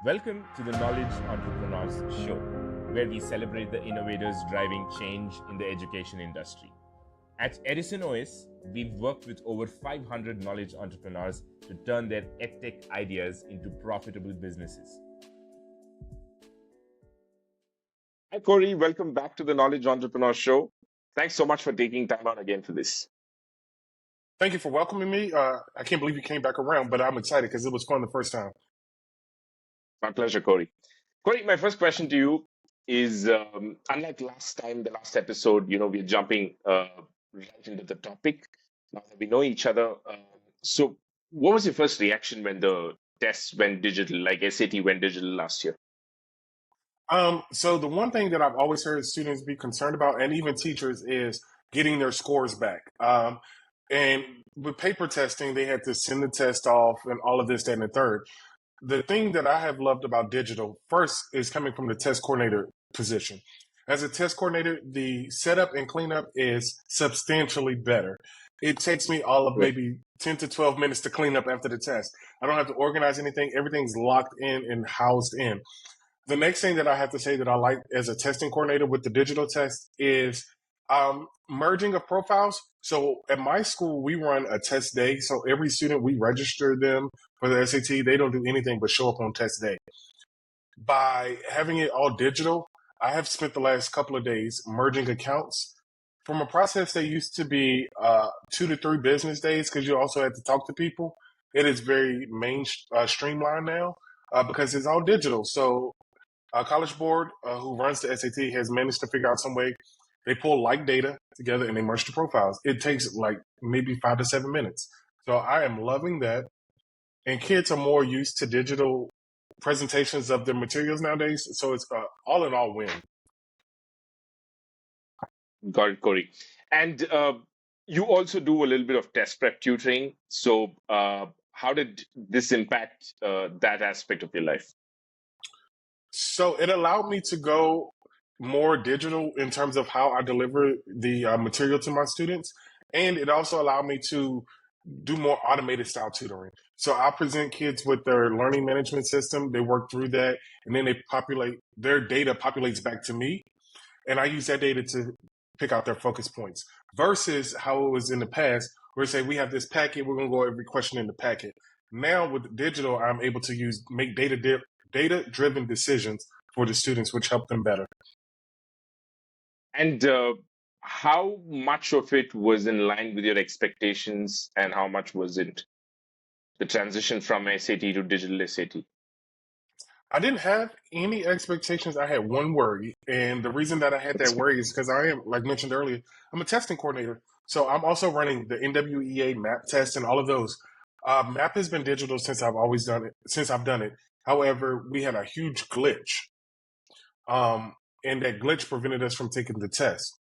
Welcome to the Knowledge Entrepreneurs Show, where we celebrate the innovators driving change in the education industry. At Edison OS, we've worked with over 500 knowledge entrepreneurs to turn their edtech ideas into profitable businesses. Hi, Corey. Welcome back to the Knowledge Entrepreneur Show. Thanks so much for taking time out again for this. Thank you for welcoming me. I can't believe you came back around, but I'm excited because it was fun the first time. My pleasure, Corey. Corey, my first question to you is, unlike last time, the last episode, we're jumping right into the topic. Now that we know each other, so what was your first reaction when the tests went digital, like SAT went digital last year? So the one thing that I've always heard students be concerned about, and even teachers, is getting their scores back. And with paper testing, they had to send the test off and all of this, that, and the third. The thing that I have loved about digital, first, is coming from the test coordinator position. As a test coordinator, the setup and cleanup is substantially better. It takes me all of maybe 10 to 12 minutes to clean up after the test. I don't have to organize anything. Everything's locked in and housed in. The next thing that I have to say that I like as a testing coordinator with the digital test is merging of profiles. So at my school, we run a test day. So every student, we register them for the SAT. They don't do anything but show up on test day. By having it all digital, I have spent the last couple of days merging accounts from a process that used to be 2 to 3 business days because you also had to talk to people. It is very streamlined now because it's all digital. So College Board, who runs the SAT, has managed to figure out some way. They pull like data together and they merge the profiles. It takes like maybe 5 to 7 minutes. So I am loving that. And kids are more used to digital presentations of their materials nowadays. So it's all in all win. Got it, Corey. And you also do a little bit of test prep tutoring. So how did this impact that aspect of your life? So it allowed me to go more digital in terms of how I deliver the material to my students. And it also allowed me to do more automated style tutoring. So I present kids with their learning management system. They work through that and then their data populates back to me. And I use that data to pick out their focus points versus how it was in the past where say we have this packet, we're going to go every question in the packet. Now with digital, I'm able to make data-driven decisions for the students, which help them better. And how much of it was in line with your expectations and how much was it the transition from SAT to digital SAT? I didn't have any expectations. I had one worry. And the reason that I had that worry is because I am, like mentioned earlier, I'm a testing coordinator. So I'm also running the NWEA MAP test and all of those. MAP has been digital since I've done it. However, we had a huge glitch. And that glitch prevented us from taking the test.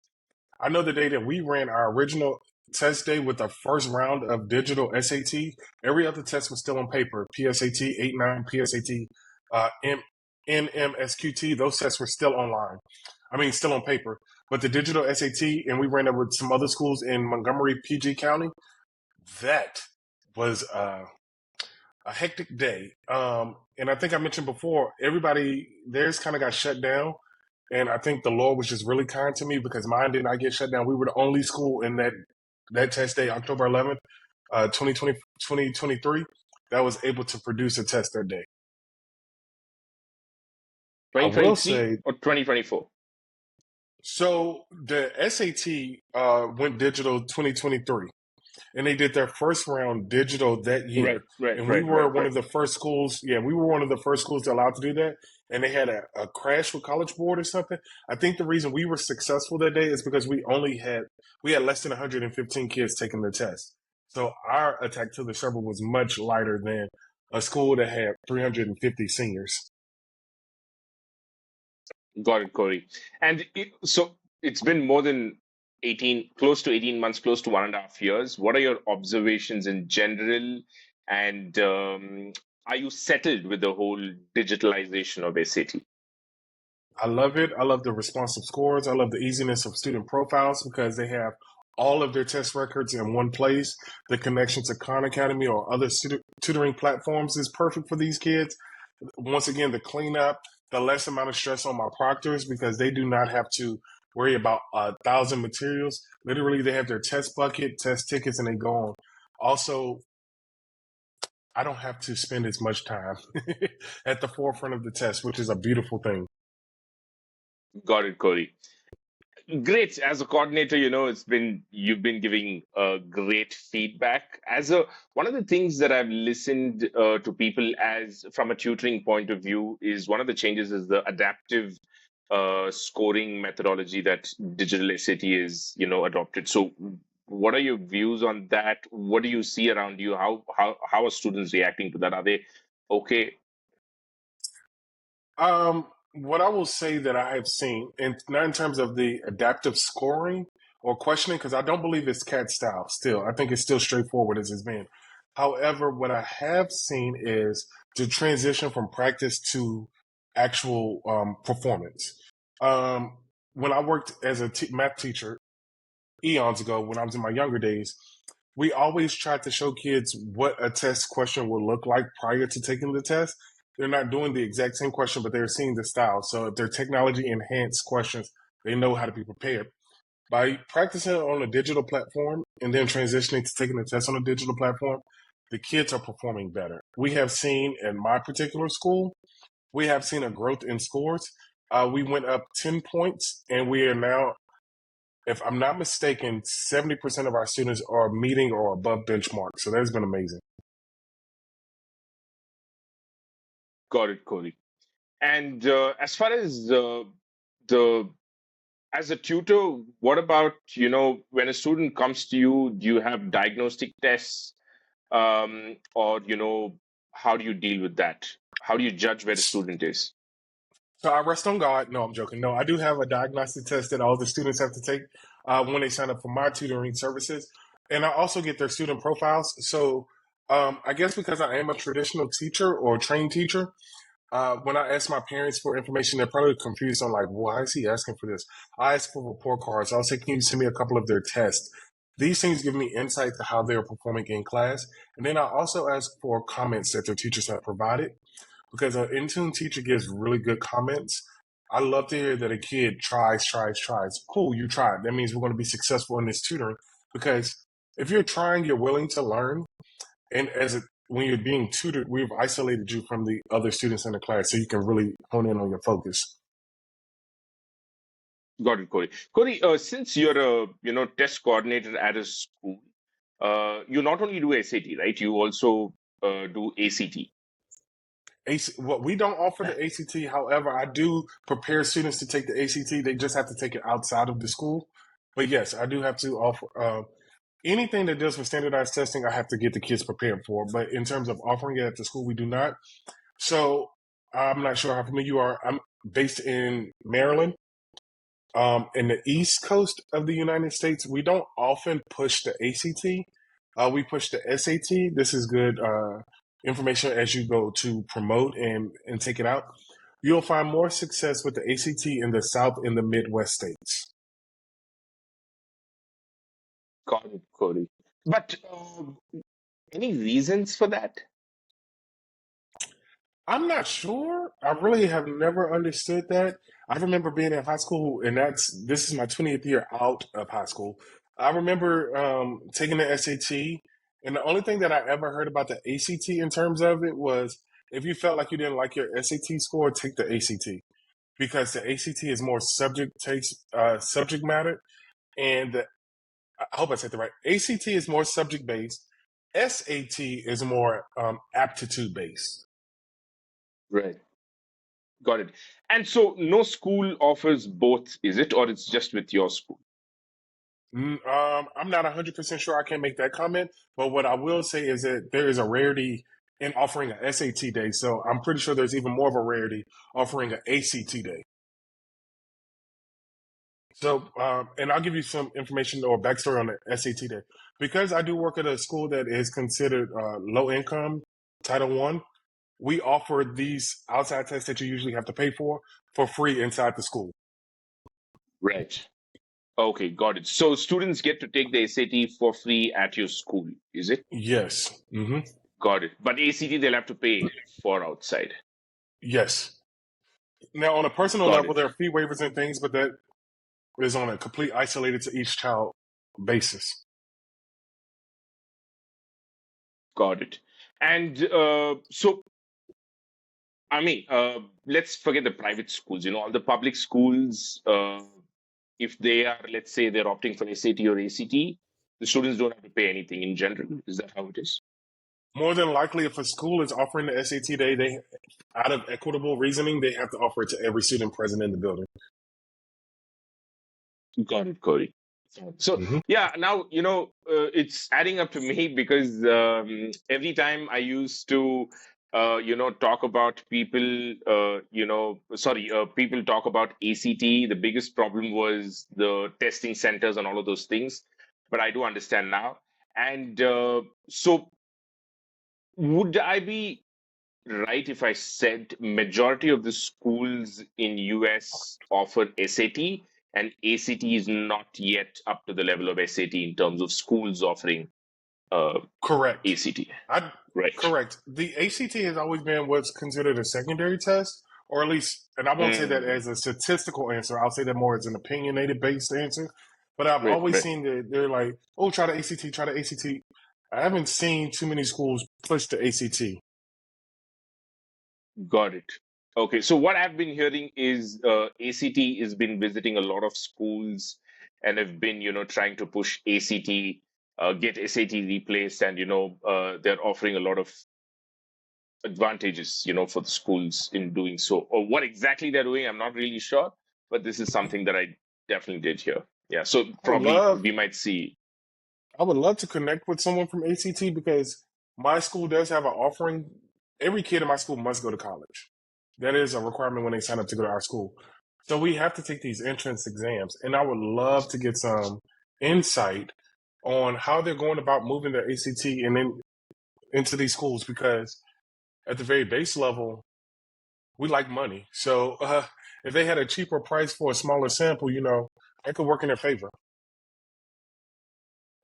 I know the day that we ran our original test day with the first round of digital SAT, every other test was still on paper. PSAT, 8-9, PSAT, NMSQT, those tests were still online. Still on paper. But the digital SAT, and we ran it with some other schools in Montgomery, PG County, that was a hectic day. And I think I mentioned before, theirs kind of got shut down. And I think the Lord was just really kind to me because mine did not get shut down. We were the only school in that test day, October 11th, 2023, that was able to produce a test that day. 2023 or 2024? So the SAT went digital 2023. And they did their first round digital that year. We were one of the first schools. Yeah, we were one of the first schools allowed to do that. And they had a crash with College Board or something. I think the reason we were successful that day is because we had less than 115 kids taking the test. So our attack to the server was much lighter than a school that had 350 seniors. Got it, Corey. And so it's been more than close to 18 months, close to 1.5 years. What are your observations in general? And are you settled with the whole digitalization of SAT? I love it. I love the responsive scores. I love the easiness of student profiles because they have all of their test records in one place. The connection to Khan Academy or other tutoring platforms is perfect for these kids. Once again, the cleanup, the less amount of stress on my proctors because they do not have to worry about 1,000 materials. Literally, they have their test bucket, test tickets, and they go on. Also, I don't have to spend as much time at the forefront of the test, which is a beautiful thing. Got it, Corey. Great. As a coordinator, it's been you've been giving great feedback. As a one of the things that I've listened to people as from a tutoring point of view is one of the changes is the adaptive scoring methodology that digital SAT is adopted. So, what are your views on that? What do you see around you? How are students reacting to that? Are they okay? What I will say that I have seen, and not in terms of the adaptive scoring or questioning, because I don't believe it's CAT style still. I think it's still straightforward as it's been. However, what I have seen is the transition from practice to actual performance. Um, when I worked as a math teacher eons ago, when I was in my younger days, we always tried to show kids what a test question would look like prior to taking the test. They're not doing the exact same question, but they're seeing the style. So if they're technology enhanced questions, they know how to be prepared. By practicing on a digital platform and then transitioning to taking the test on a digital platform, the kids are performing better. We have seen in my particular school, we have seen a growth in scores. We went up 10 points, and we are now, if I'm not mistaken, 70% of our students are meeting or above benchmark. So that's been amazing. Got it, Corey. And as far as the as a tutor, what about when a student comes to you, do you have diagnostic tests, or how do you deal with that? How do you judge where the student is? So I rest on God. No, I'm joking. No, I do have a diagnostic test that all the students have to take when they sign up for my tutoring services. And I also get their student profiles. So I guess because I am a traditional teacher or trained teacher, when I ask my parents for information, they're probably confused on like, why is he asking for this? I ask for report cards. I'll say, can you send me a couple of their tests? These things give me insight to how they're performing in class. And then I also ask for comments that their teachers have provided because an in-tune teacher gives really good comments. I love to hear that a kid tries. Cool, you tried. That means we're going to be successful in this tutoring because if you're trying, you're willing to learn. And when you're being tutored, we've isolated you from the other students in the class so you can really hone in on your focus. Got it, Corey. Corey, since you're a test coordinator at a school, you not only do SAT, right? You also do ACT. Well, we don't offer the ACT. However, I do prepare students to take the ACT. They just have to take it outside of the school. But yes, I do have to offer anything that deals with standardized testing. I have to get the kids prepared for. But in terms of offering it at the school, we do not. So I'm not sure how familiar you are. I'm based in Maryland. In the East Coast of the United States, we don't often push the ACT. We push the SAT. This is good information as you go to promote and take it out. You'll find more success with the ACT in the South and the Midwest states. Got it, Corey. But any reasons for that? I'm not sure. I really have never understood that. I remember being in high school, and this is my 20th year out of high school. I remember taking the SAT, and the only thing that I ever heard about the ACT in terms of it was if you felt like you didn't like your SAT score, take the ACT because the ACT is more subject matter, and I hope I said the right. ACT is more subject based. SAT is more aptitude based. Right. Got it. And so no school offers both, is it, or it's just with your school? I'm not 100% sure. I can't make that comment. But what I will say is that there is a rarity in offering an SAT day. So I'm pretty sure there's even more of a rarity offering an ACT day. So, and I'll give you some information or backstory on the SAT day. Because I do work at a school that is considered low income, Title One, we offer these outside tests that you usually have to pay for free inside the school. Right. Okay, got it. So students get to take the SAT for free at your school, is it? Yes. Got it. But ACT they'll have to pay for outside. Yes. Now, on a personal Got level, it. there are fee waivers and things, but that is on a complete isolated to each child basis. Got it. And so, I mean, let's forget the private schools. All the public schools, if they are, let's say, they're opting for SAT or ACT, the students don't have to pay anything in general. Is that how it is? More than likely, if a school is offering the SAT day, they out of equitable reasoning, they have to offer it to every student present in the building. Got it, Corey. So Hmm. yeah, now it's adding up to me because every time I used to talk about people people talk about ACT. The biggest problem was the testing centers and all of those things. But I do understand now. And so would I be right if I said majority of the schools in US offer SAT and ACT is not yet up to the level of SAT in terms of schools offering uh, Correct. ACT, I right? correct. The ACT has always been what's considered a secondary test, or at least, and I won't say that Mm, as a statistical answer. I'll say that more as an opinionated based answer. But I've right, always right. seen that they're like, "Oh, try the ACT, try the ACT." I haven't seen too many schools push the ACT. Got it. Okay, so what I've been hearing is ACT has been visiting a lot of schools and have been, trying to push ACT, get SAT replaced, and they're offering a lot of advantages, for the schools in doing so. Or what exactly they're doing, I'm not really sure, but this is something that I definitely did hear. Yeah, so I would probably love, we might see. I would love to connect with someone from ACT because my school does have an offering. Every kid in my school must go to college. That is a requirement when they sign up to go to our school. So we have to take these entrance exams, and I would love to get some insight on how they're going about moving their ACT and then into these schools because at the very base level, we like money. So if they had a cheaper price for a smaller sample, that could work in their favor.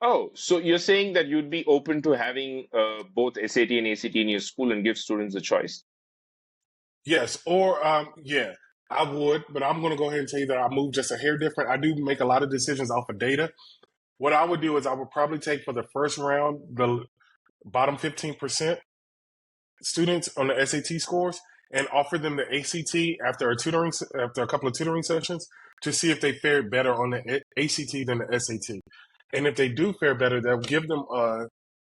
Oh, so you're saying that you'd be open to having both SAT and ACT in your school and give students a choice? Yes, or yeah, I would, but I'm going to go ahead and tell you that I move just a hair different. I do make a lot of decisions off of data. What I would do is I would probably take for the first round the bottom 15% students on the SAT scores and offer them the ACT after a couple of tutoring sessions to see if they fared better on the ACT than the SAT. And if they do fare better, they'll give them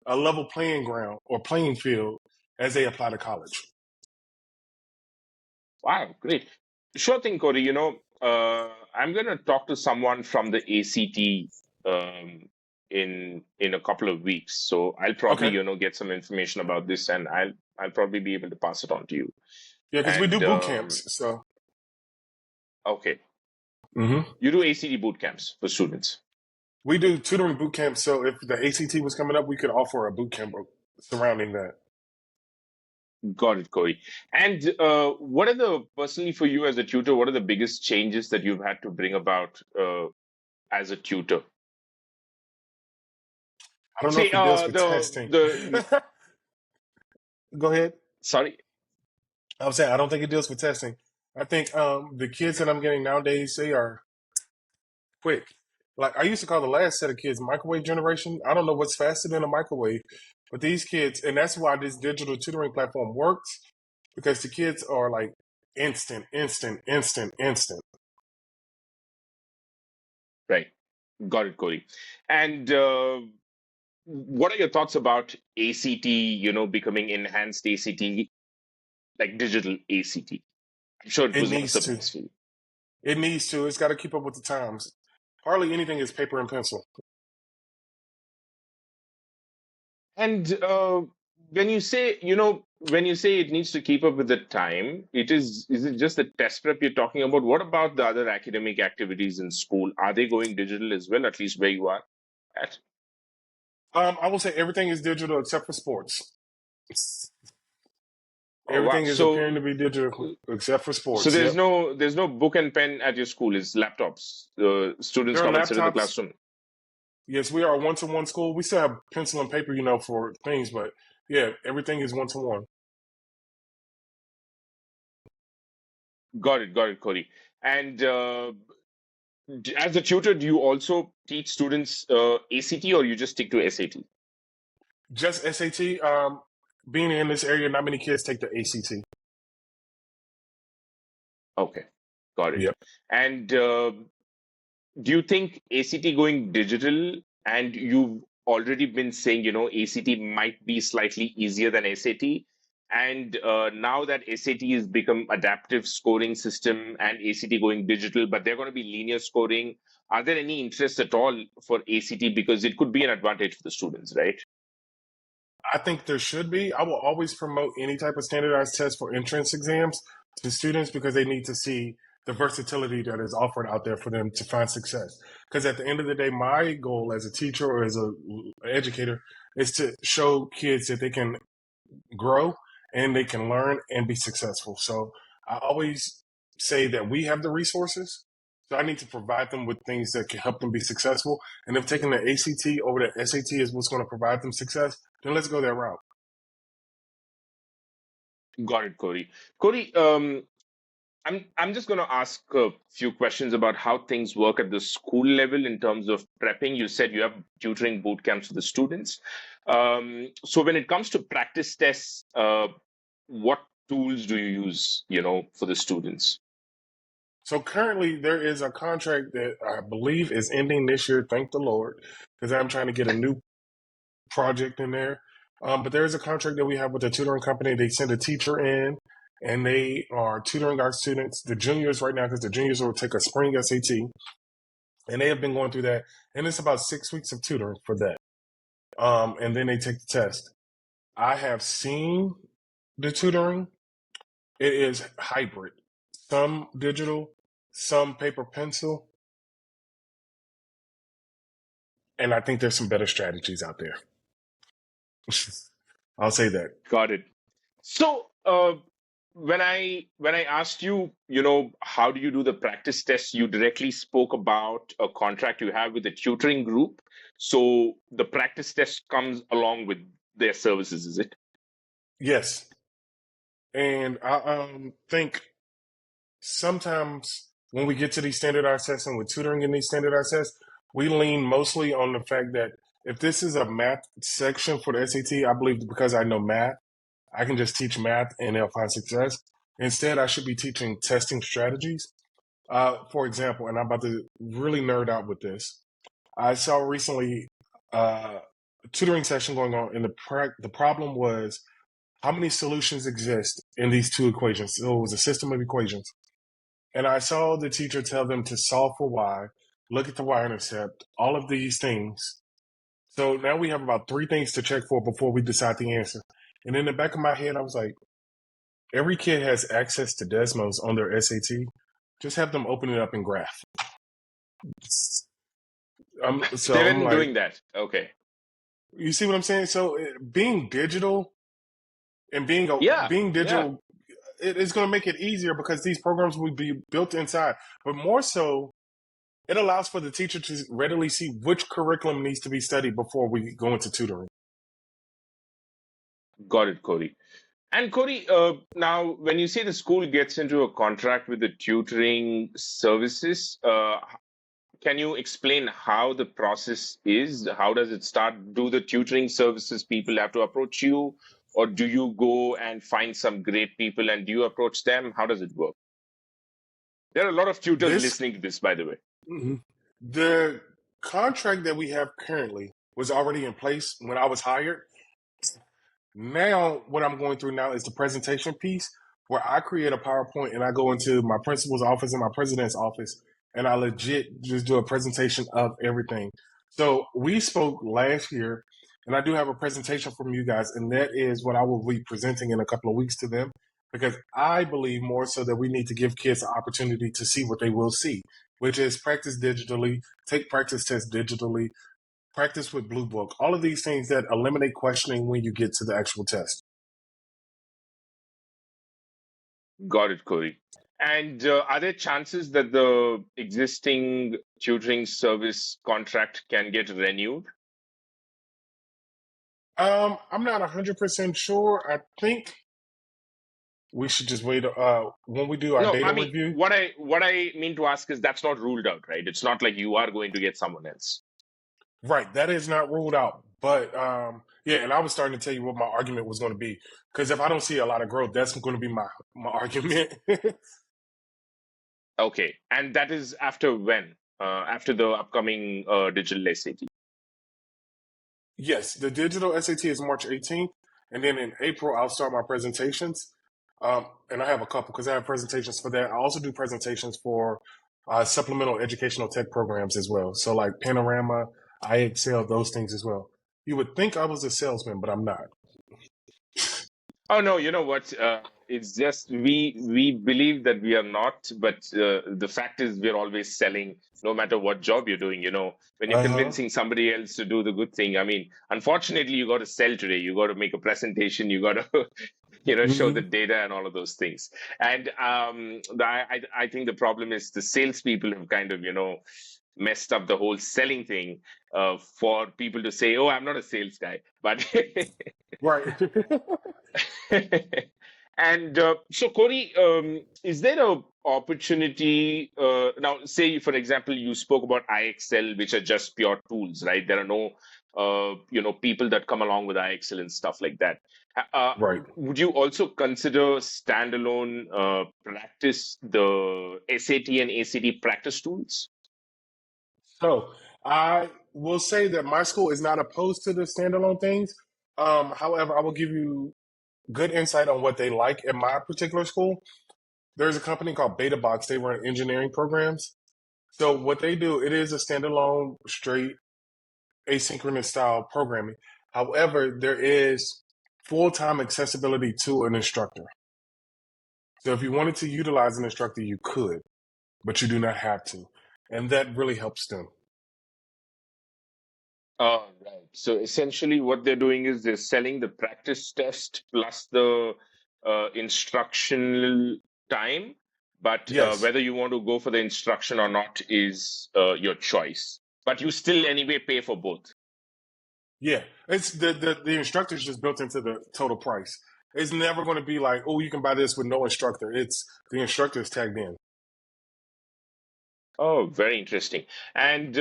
a level playing ground or playing field as they apply to college. Wow, great. Sure thing, Corey. I'm going to talk to someone from the ACT in a couple of weeks. So I'll probably, Okay. get some information about this, and I'll probably be able to pass it on to you. Yeah, because we do And boot camps. So okay, mhm. you do ACT boot camps for students. We do tutoring boot camps. So if the ACT was coming up, we could offer a boot camp surrounding that. Got it, Corey. And what are personally for you as a tutor, what are the biggest changes that you've had to bring about as a tutor? I don't know Say, if it deals with testing. the Go ahead. sorry. I was saying I don't think it deals with testing. I think the kids that I'm getting nowadays, they are quick. Like I used to call the last set of kids microwave generation. I don't know what's faster than a microwave, but these kids, and that's why this digital tutoring platform works because the kids are like instant, instant, instant, instant. Right. Got it, Corey. And what are your thoughts about ACT, becoming enhanced ACT, like digital ACT? I'm sure it It was not a needs to. surprise for you. It needs to. It's got to keep up with the times. Hardly anything is paper and pencil. And when you say it needs to keep up with the time, is it just the test prep you're talking about? What about the other academic activities in school? Are they going digital as well, at least where you are at? I will say everything is digital except for sports. Oh, wow. Everything is appearing to be digital except for So sports. Yep. there's no book and pen at your school. It's laptops. Students There are come and sit in the laptops. classroom. Yes, we are a one-to-one school. We still have pencil and paper, for things, but yeah, everything is one-to-one. Got it, Corey. And as a tutor, do you also teach students ACT or you just stick to SAT? Just SAT. Being in this area, not many kids take the ACT. Okay, got it. Yep. And do you think ACT going digital, and you've already been saying, ACT might be slightly easier than SAT, and now that SAT has become adaptive scoring system and ACT going digital, but they're going to be linear scoring, are there any interest at all for ACT because it could be an advantage for the students, right? I think there should be. I will always promote any type of standardized test for entrance exams to students because they need to see the versatility that is offered out there for them to find success. Because at the end of the day, my goal as a teacher or as an educator is to show kids that they can grow and they can learn and be successful. So I always say that we have the resources. So I need to provide them with things that can help them be successful. And if taking the ACT over the SAT is what's going to provide them success, then let's go that route. Got it, Corey. Corey, I'm just going to ask a few questions about how things work at the school level in terms of prepping. You said you have tutoring boot camps for the students. So when it comes to practice tests, what tools do you use, for the students? So currently there is a contract that I believe is ending this year. Thank the Lord, because I'm trying to get a new project in there. But there is a contract that we have with a tutoring company. They send a teacher in, and they are tutoring our students, the juniors right now, because the juniors will take a spring SAT, and they have been going through that. And it's about 6 weeks of tutoring for that. And then they take the test. I have seen the tutoring. It is hybrid, some digital, some paper pencil, and I think there's some better strategies out there. I'll say that. Got it. So when I asked you, how do you do the practice tests, you directly spoke about a contract you have with the tutoring group. So the practice test comes along with their services, is it? Yes. And I think sometimes when we get to these standardized tests and with tutoring in these standardized tests, we lean mostly on the fact that if this is a math section for the SAT, I believe because I know math, I can just teach math and they'll find success. Instead, I should be teaching testing strategies. For example, and I'm about to really nerd out with this. I saw recently a tutoring session going on, and the problem was how many solutions exist in these two equations. So it was a system of equations. And I saw the teacher tell them to solve for y, look at the y-intercept, all of these things. So now we have about three things to check for before we decide the answer. And in the back of my head, I was like, every kid has access to Desmos on their SAT. Just have them open it up and graph. So They I'm weren't like, doing that. Okay. you see what I'm saying? So being digital and Yeah. being Yeah. digital, it is going to make it easier because these programs will be built inside. But more so, it allows for the teacher to readily see which curriculum needs to be studied before we go into tutoring. Got it, Corey. And Corey, now when you say the school gets into a contract with the tutoring services, can you explain how the process is? How does it start? Do the tutoring services people have to approach you, or do you go and find some great people and do you approach them? How does it work? There are a lot of tutors This listening to this, by the way. mhm. The contract that we have currently was already in place when I was hired. Now, what I'm going through now is the presentation piece where I create a PowerPoint and I go into my principal's office and my president's office and I legit just do a presentation of everything. So we spoke last year and I do have a presentation from you guys, and that is what I will be presenting in a couple of weeks to them because I believe more so that we need to give kids an opportunity to see what they will see, which is practice digitally, take practice tests digitally, practice with Blue Book, all of these things that eliminate questioning when you get to the actual test. Got it, Corey. And are there chances that the existing tutoring service contract can get renewed? I'm not 100% sure. I think We should just wait. When we do our No, data I mean review, what I mean to ask is that's not ruled out, right? It's not like you are going to get someone else. right? That is not ruled out. But yeah, and I was starting to tell you what my argument was going to be because if I don't see a lot of growth, that's going to be my argument. Okay, and that is after when? After the upcoming digital SAT. Yes, the digital SAT is March 18th, and then in April I'll start my presentations. And I have a couple because I have presentations for that. I also do presentations for supplemental educational tech programs as well. So like Panorama, iExcel, those things as well. You would think I was a salesman, but I'm not. Oh no, you know what? It's just we believe that we are not, but the fact is we're always selling, no matter what job you're doing. When you're Uh huh. convincing somebody else to do the good thing. I mean, unfortunately, you got to sell today. You got to make a presentation. You got to show the Hmm. data and all of those things. And I think the problem is the salespeople have kind of messed up the whole selling thing for people to say, "Oh, I'm not a sales guy," but Right. and so, Corey, is there a opportunity now? Say, for example, you spoke about IXL, which are just pure tools, right? There are no, people that come along with IXL and stuff like that. Right. Would you also consider standalone practice, the SAT and ACT practice tools? So I will say that my school is not opposed to the standalone things. However, I will give you good insight on what they like at my particular school. There's a company called Beta Box. They run engineering programs. So what they do, it is a standalone, straight asynchronous style programming. However, there is full-time accessibility to an instructor. So if you wanted to utilize an instructor, you could, but you do not have to. And that really helps them. Oh, right. So essentially, what they're doing is they're selling the practice test plus the instructional time, but Yes. whether you want to go for the instruction or not is your choice. But you still anyway pay for both. Yeah. It's the instructor is just built into the total price. It's never going to be like, oh, you can buy this with no instructor. It's the instructor is tagged in. Oh, very interesting. And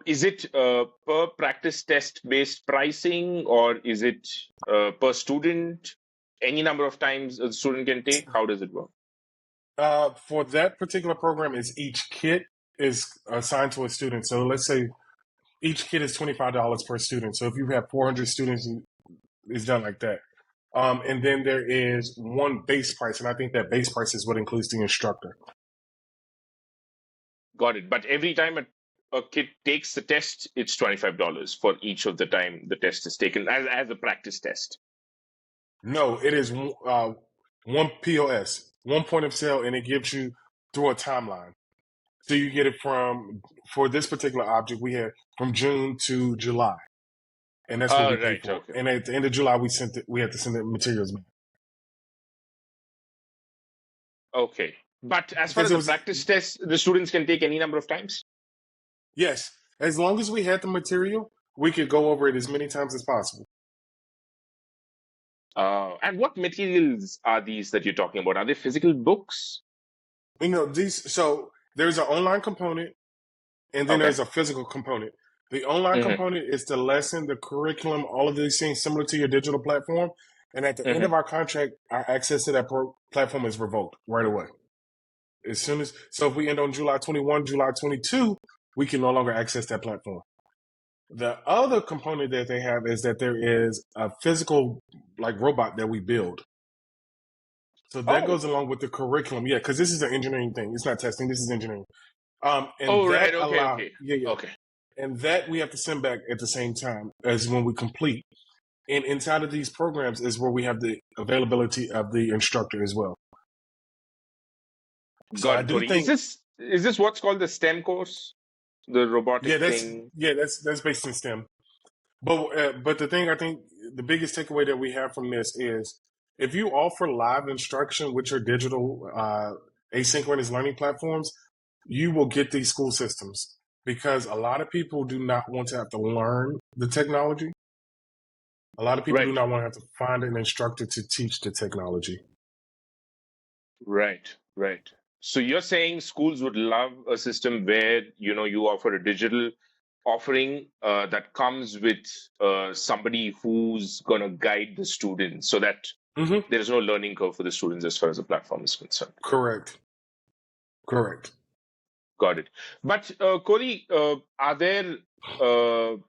is it per practice test based pricing, or is it per student? Any number of times a student can take? How does it work? For that particular program, is each kit is assigned to a student. So let's say each kit is $25 per student. So if you have 400 students, it's done like that. And then there is one base price, and I think that base price is what includes the instructor. Got it. But every time a kid takes the test, it's $25 for each of the time the test is taken as a practice test. No, it is one POS, one point of sale, and it gives you through a timeline. So you get it from for this particular object we had from June to July, and that's what Oh, we pay right. for. Okay. And at the end of July, we had to send the materials back Okay. But as far because as it the was practice test, the students can take any number of times. yes, as long as we had the material, we could go over it as many times as possible. And what materials are these that you're talking about? Are they physical books? These so there's an online component and then Okay. there's a physical component. The online Hmm. component is the lesson, the curriculum, all of these things similar to your digital platform. And at the end Hmm. of our contract, our access to that platform is revoked right away. As soon as, so if we end on July 21, July 22, we can no longer access that platform. The other component that they have is that there is a physical like robot that we build. So that Oh. goes along with the curriculum. Yeah, because this is an engineering thing. It's not testing. This is engineering. And Oh, that right. Okay. allow Okay. yeah, yeah. Okay. And that we have to send back at the same time as when we complete. And inside of these programs is where we have the availability of the instructor as well. So Got I it, do Corey. Is think, this what's called the STEM course? The robotic thing? that's based in STEM. But the thing I think the biggest takeaway that we have from this is if you offer live instruction with your digital asynchronous learning platforms, you will get these school systems because a lot of people do not want to have to learn the technology. A lot of people do Right. not want to have to find an instructor to teach the technology. Right. Right. So you're saying schools would love a system where, you offer a digital offering that comes with somebody who's going to guide the students so that Hmm. there is no learning curve for the students as far as the platform is concerned. Correct. Correct. Got it. But Corey, are there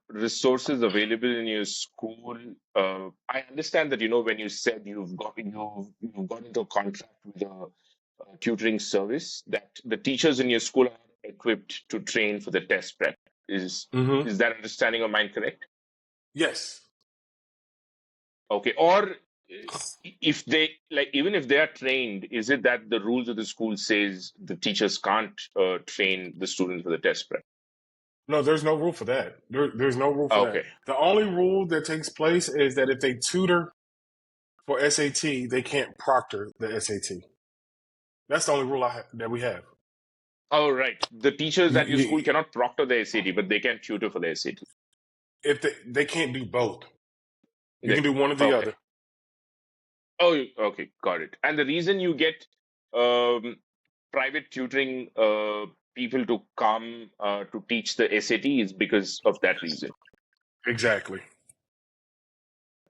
resources available in your school? I understand that when you said you've got into a contract with a tutoring service, that the teachers in your school are equipped to train for the test prep. Is Hmm. is that understanding of mine correct? Yes. Okay. Or if they like, even if they are trained, is it that the rules of the school says the teachers can't train the students for the test prep? No, there's no rule for that. There's no rule for that. Okay. The only rule that takes place is that if they tutor for SAT, they can't proctor the SAT. That's the only rule that we have. Oh, right. The teachers at your school You, cannot proctor the SAT, but they can tutor for the SAT. if they can't do both, you can They, do one or the okay. other. Oh, okay. Got it. And the reason you get um, private tutoring people to come to teach the SAT is because of that reason. Exactly.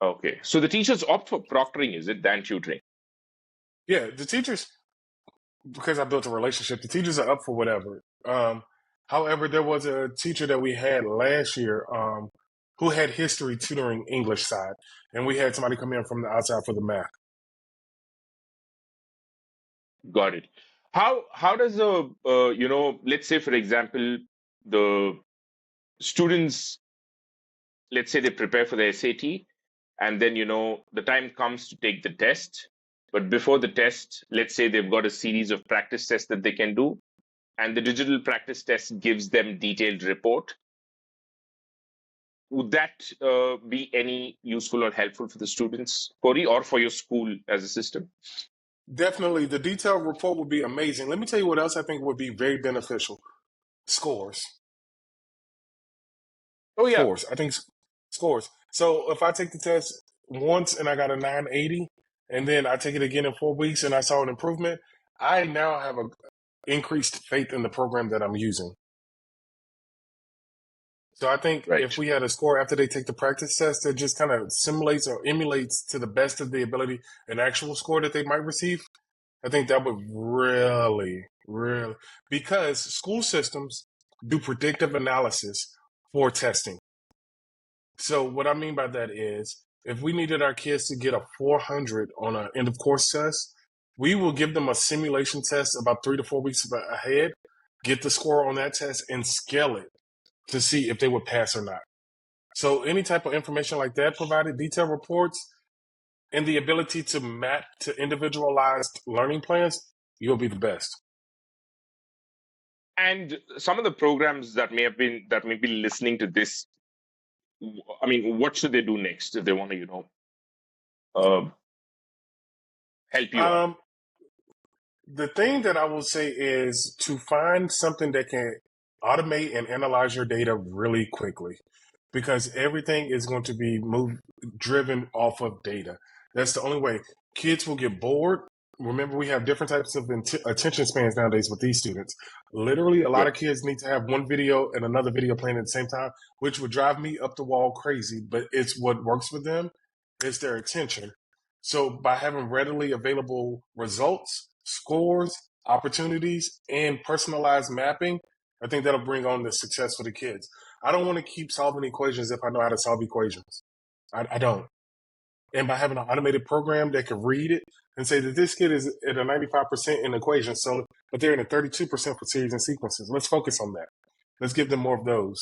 Okay. So the teachers opt for proctoring, is it, than tutoring? Yeah, the teachers, because I built a relationship, the teachers are up for whatever. However, there was a teacher that we had last year who had history tutoring English side, and we had somebody come in from the outside for the math. Got it. How does let's say, for example, the students, let's say they prepare for the SAT, and then the time comes to take the test, but before the test, let's say they've got a series of practice tests that they can do, and the digital practice test gives them detailed report. Would that be any useful or helpful for the students, Corey, or for your school as a system? Definitely, the detailed report would be amazing. Let me tell you what else I think would be very beneficial. Scores. Oh yeah. Scores. I think scores. So if I take the test once and I got a 980, and then I take it again in 4 weeks and I saw an improvement, I now have a increased faith in the program that I'm using. So I think if Right. we had a score after they take the practice test that just kind of simulates or emulates to the best of the ability an actual score that they might receive, I think that would really, because school systems do predictive analysis for testing. So what I mean by that is if we needed our kids to get a 400 on an end of course test, we will give them a simulation test about 3 to 4 weeks ahead, get the score on that test and scale it to see if they would pass or not. So any type of information like that provided, detailed reports, and the ability to map to individualized learning plans, you'll be the best. And some of the programs that may be listening to this, I mean, what should they do next if they want to, uh, help you out? Um, the thing that I will say is to find something that can automate and analyze your data really quickly because everything is going to be driven off of data. That's the only way. Kids will get bored. Remember, we have different types of attention spans nowadays with these students. Literally, a lot Yeah. of kids need to have one video and another video playing at the same time, which would drive me up the wall crazy, but it's what works for them. It's their attention. So by having readily available results, scores, opportunities, and personalized mapping, I think that'll bring on the success for the kids. I don't want to keep solving equations if I know how to solve equations. I don't. And by having an automated program that can read it and say that this kid is at a 95% in equations, so but they're in a 32% for series and sequences. Let's focus on that. Let's give them more of those.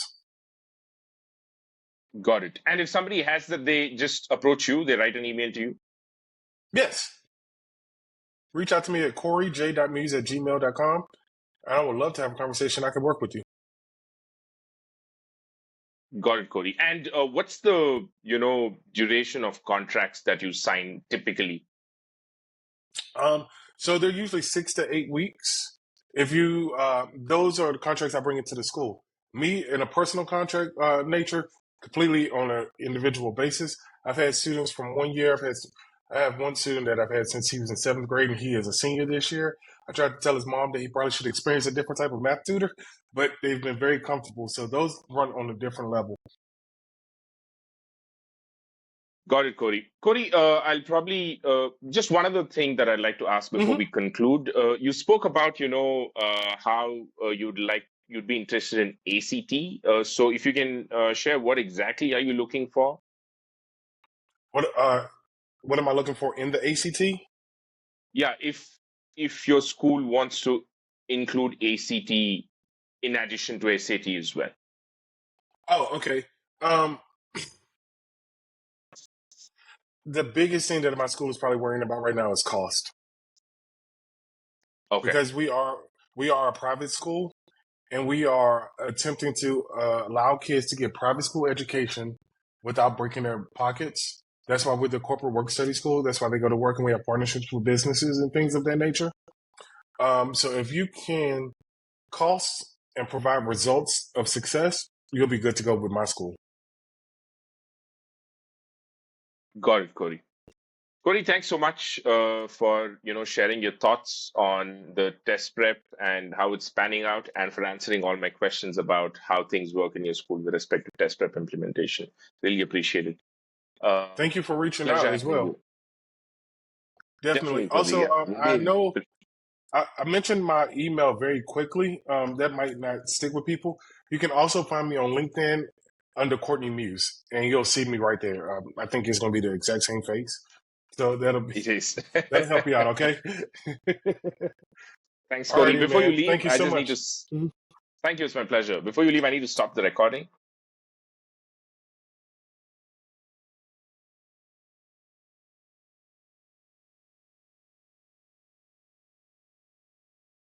Got it. And if somebody has that, they just approach you, they write an email to you. Yes. Reach out to me at coreyj.muse@gmail.com. And I would love to have a conversation. I can work with you. Got it, Corey. And what's the duration of contracts that you sign typically? So they're usually 6 to 8 weeks. If you, those are the contracts I bring into the school. Me in a personal contract nature, completely on an individual basis. I've had students from 1 year. I have one student that I've had since he was in 7th grade, and he is a senior this year. I tried to tell his mom that he probably should experience a different type of math tutor, but they've been very comfortable. So those run on a different level. Got it, Corey. Corey, I'll probably just one other thing that I'd like to ask before Mm-hmm. we conclude. You spoke about, how you'd be interested in ACT. So if you can share what exactly are you looking for? What am I looking for in the ACT? Yeah, if your school wants to include ACT in addition to SAT as well. Oh, okay. Um, the biggest thing that my school is probably worrying about right now is cost, Okay, because we are a private school, and we are attempting to allow kids to get private school education without breaking their pockets. That's why we're the corporate work study school. That's why they go to work, and we have partnerships with businesses and things of that nature. So if you can cost and provide results of success, you'll be good to go with my school. got it, Corey. Corey, thanks so much for sharing your thoughts on the test prep and how it's panning out, and for answering all my questions about how things work in your school with respect to test prep implementation. Really appreciate it. Thank you for reaching Pleasure out as having well. you. Definitely. Definitely, Corey. Also, Yeah, I know really. I mentioned my email very quickly. That might not stick with people. You can also find me on LinkedIn under Courtney Muse, and you'll see me right there. I think it's going to be the exact same face, so It is. that'll help you out. Okay. Thanks, Corey. Alrighty, Before you man. leave, Thank you I so just need to. much. Mhm. Thank you. It's my pleasure. Before you leave, I need to stop the recording.